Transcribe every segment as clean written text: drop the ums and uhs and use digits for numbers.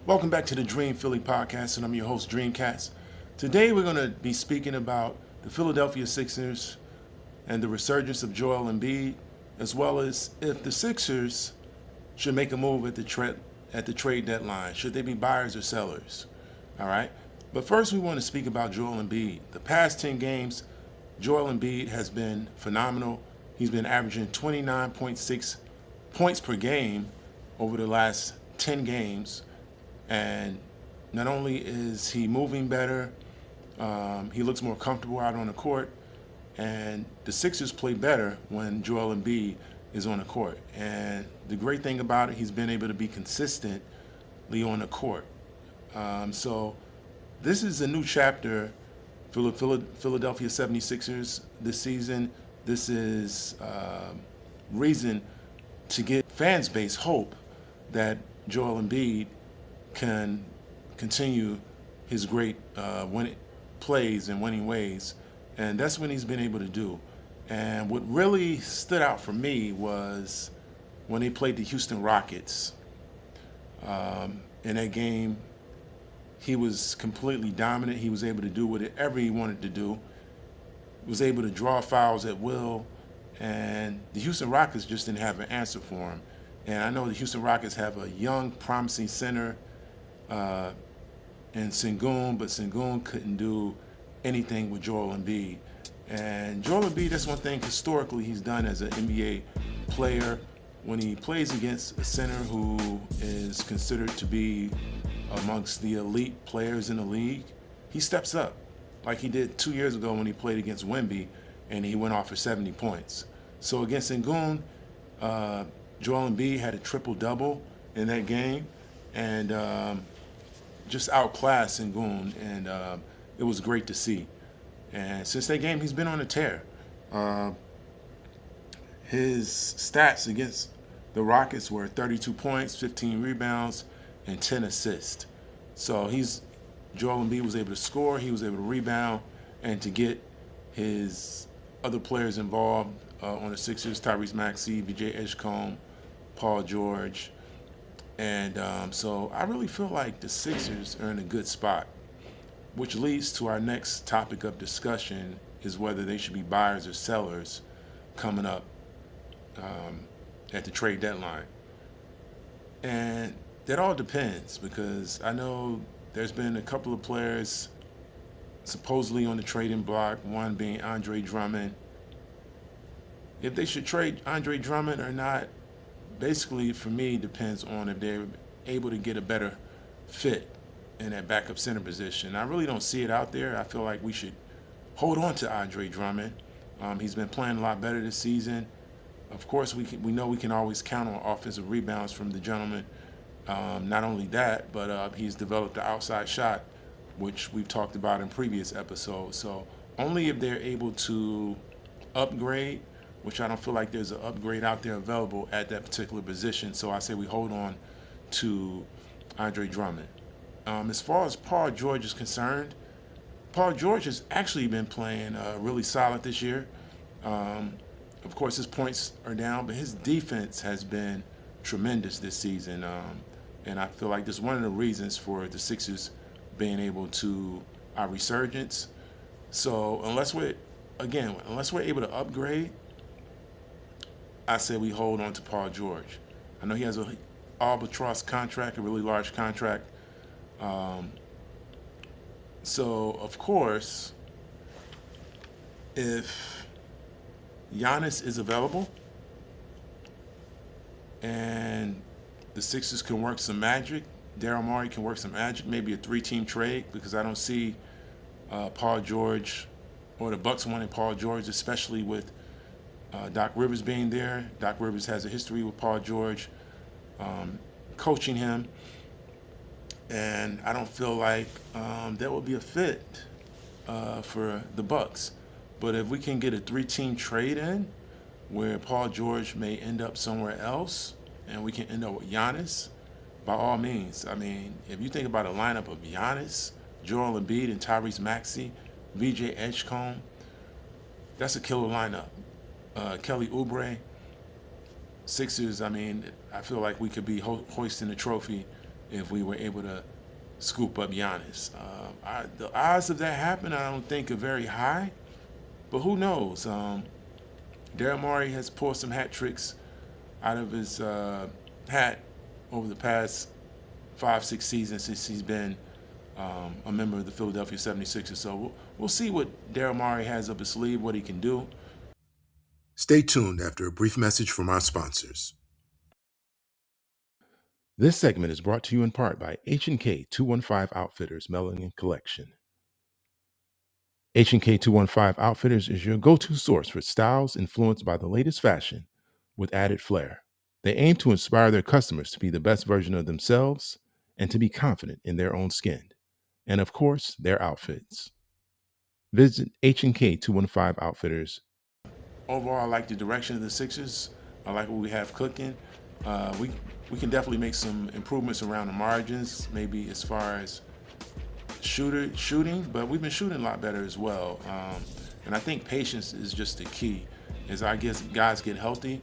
Welcome back to the Dream Philly podcast, and I'm your host, Dreamcats. Today we're going to be speaking about the Philadelphia Sixers and the resurgence of Joel Embiid, as well as if the Sixers should make a move at the trade deadline. Should they be buyers or sellers? All right. But first, we want to speak about Joel Embiid. The past 10 games, Joel Embiid has been phenomenal. He's been averaging 29.6 points per game over the last 10 games. And not only is he moving better, he looks more comfortable out on the court. And the Sixers play better when Joel Embiid is on the court. And the great thing about it, he's been able to be consistently on the court. So this is a new chapter for the Philadelphia 76ers this season. This is reason to give fans base hope that Joel Embiid can continue his great winning plays and winning ways. And that's what he's been able to do. And what really stood out for me was when they played the Houston Rockets. In that game, he was completely dominant. He was able to do whatever he wanted to do. He was able to draw fouls at will. And the Houston Rockets just didn't have an answer for him. And I know the Houston Rockets have a young, promising center in Sengun, but Sengun couldn't do anything with Joel Embiid. And Joel Embiid, that's one thing historically he's done as an NBA player. When he plays against a center who is considered to be amongst the elite players in the league, he steps up, like he did 2 years ago when he played against Wemby, and he went off for 70 points. So against Sengun, Joel Embiid had a triple-double in that game, and just outclassed Sengun, and it was great to see. And since that game, he's been on a tear. His stats against the Rockets were 32 points, 15 rebounds, and 10 assists. So Joel Embiid was able to score, he was able to rebound, and to get his other players involved on the Sixers, Tyrese Maxey, VJ Edgecombe, Paul George. And so I really feel like the Sixers are in a good spot, which leads to our next topic of discussion is whether they should be buyers or sellers coming up at the trade deadline. And that all depends, because I know there's been a couple of players supposedly on the trading block, one being Andre Drummond. If they should trade Andre Drummond or not, basically for me depends on if they're able to get a better fit in that backup center position. I really don't see it out there. I feel like we should hold on to Andre Drummond. He's been playing a lot better this season. Of course, we know we can always count on offensive rebounds from the gentleman. Not only that, but he's developed the outside shot, which we've talked about in previous episodes. So only if they're able to upgrade, which I don't feel like there's an upgrade out there available at that particular position. So I say we hold on to Andre Drummond. As far as Paul George is concerned, Paul George has actually been playing really solid this year. Of course, his points are down, but his defense has been tremendous this season. And I feel like this is one of the reasons for the Sixers being able to our resurgence. So unless we're able to upgrade, I say we hold on to Paul George. I know he has an albatross contract, a really large contract. So, of course, if Giannis is available and the Sixers can work some magic, Daryl Morey can work some magic, maybe a 3-team trade, because I don't see Paul George or the Bucks wanting Paul George, especially with Doc Rivers being there. Doc Rivers has a history with Paul George, coaching him. And I don't feel like that would be a fit for the Bucks. But if we can get a 3-team trade in where Paul George may end up somewhere else and we can end up with Giannis, by all means. I mean, if you think about a lineup of Giannis, Joel Embiid, and Tyrese Maxey, VJ Edgecombe, that's a killer lineup. Kelly Oubre, Sixers, I mean, I feel like we could be hoisting the trophy if we were able to scoop up Giannis. The odds of that happening, I don't think, are very high, but who knows? Daryl Morey has pulled some hat tricks out of his hat over the past 5-6 seasons since he's been a member of the Philadelphia 76ers. So we'll see what Daryl Morey has up his sleeve, what he can do. Stay tuned after a brief message from our sponsors. This segment is brought to you in part by H&K 215 Outfitters Melanin Collection. H&K 215 Outfitters is your go-to source for styles influenced by the latest fashion with added flair. They aim to inspire their customers to be the best version of themselves and to be confident in their own skin. And of course, their outfits. Visit H&K 215 Outfitters. Overall, I like the direction of the Sixers. I like what we have cooking. We can definitely make some improvements around the margins, maybe as far as shooting, but we've been shooting a lot better as well. And I think patience is just the key. As I guess guys get healthy,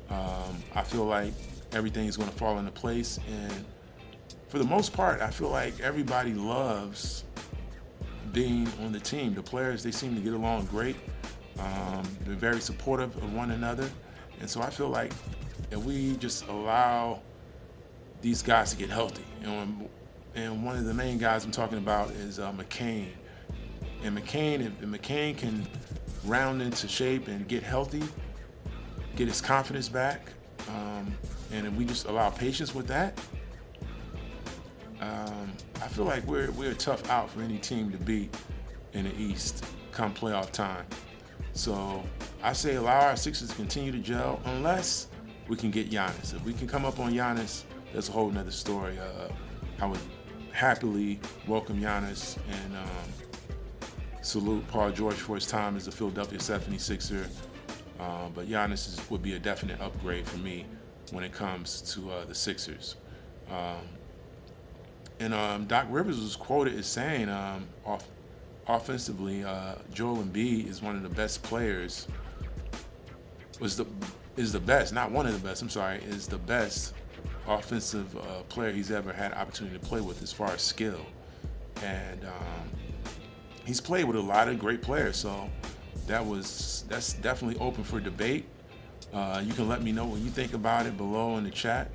I feel like everything's going to fall into place. And for the most part, I feel like everybody loves being on the team. The players, they seem to get along great. They're very supportive of one another. And so I feel like if we just allow these guys to get healthy, and one of the main guys I'm talking about is McCain. And McCain, if McCain can round into shape and get healthy, get his confidence back, and if we just allow patience with that, I feel like we're a tough out for any team to beat in the East come playoff time. So I say allow our Sixers to continue to gel unless we can get Giannis. If we can come up on Giannis, that's a whole nother story. I would happily welcome Giannis and salute Paul George for his time as a Philadelphia 76er. But Giannis would be a definite upgrade for me when it comes to the Sixers. And Doc Rivers was quoted as saying, offensively, Joel Embiid is one of the best players. Is the best, not one of the best. I'm sorry, is the best offensive player he's ever had an opportunity to play with as far as skill. And he's played with a lot of great players, so that's definitely open for debate. You can let me know what you think about it below in the chat.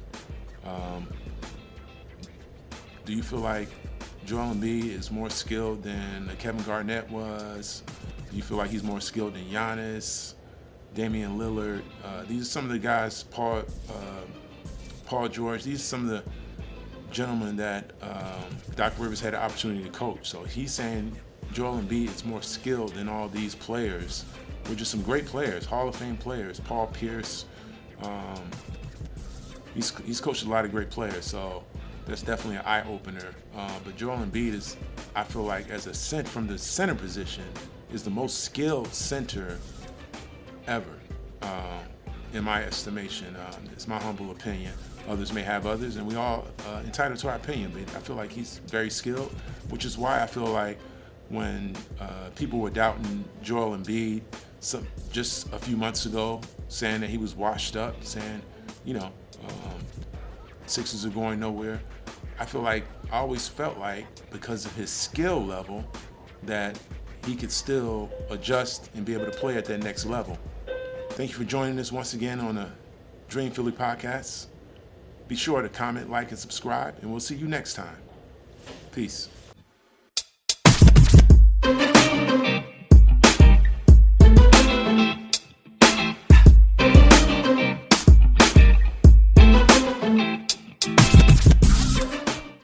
Do you feel like Joel Embiid is more skilled than Kevin Garnett was? Do you feel like he's more skilled than Giannis, Damian Lillard? These are some of the guys, Paul George. These are some of the gentlemen that Doc Rivers had the opportunity to coach. So he's saying Joel Embiid is more skilled than all these players, which are some great players, Hall of Fame players. Paul Pierce. He's coached a lot of great players, so that's definitely an eye-opener. But Joel Embiid is, I feel like, from the center position, is the most skilled center ever, in my estimation. It's my humble opinion. Others may have others, and we all entitled to our opinion, but I feel like he's very skilled, which is why I feel like when people were doubting Joel Embiid just a few months ago, saying that he was washed up, saying, Sixers are going nowhere, I feel like I always felt like because of his skill level that he could still adjust and be able to play at that next level. Thank you for joining us once again on the Dream Philly podcast. Be sure to comment, like, and subscribe, and we'll see you next time. Peace.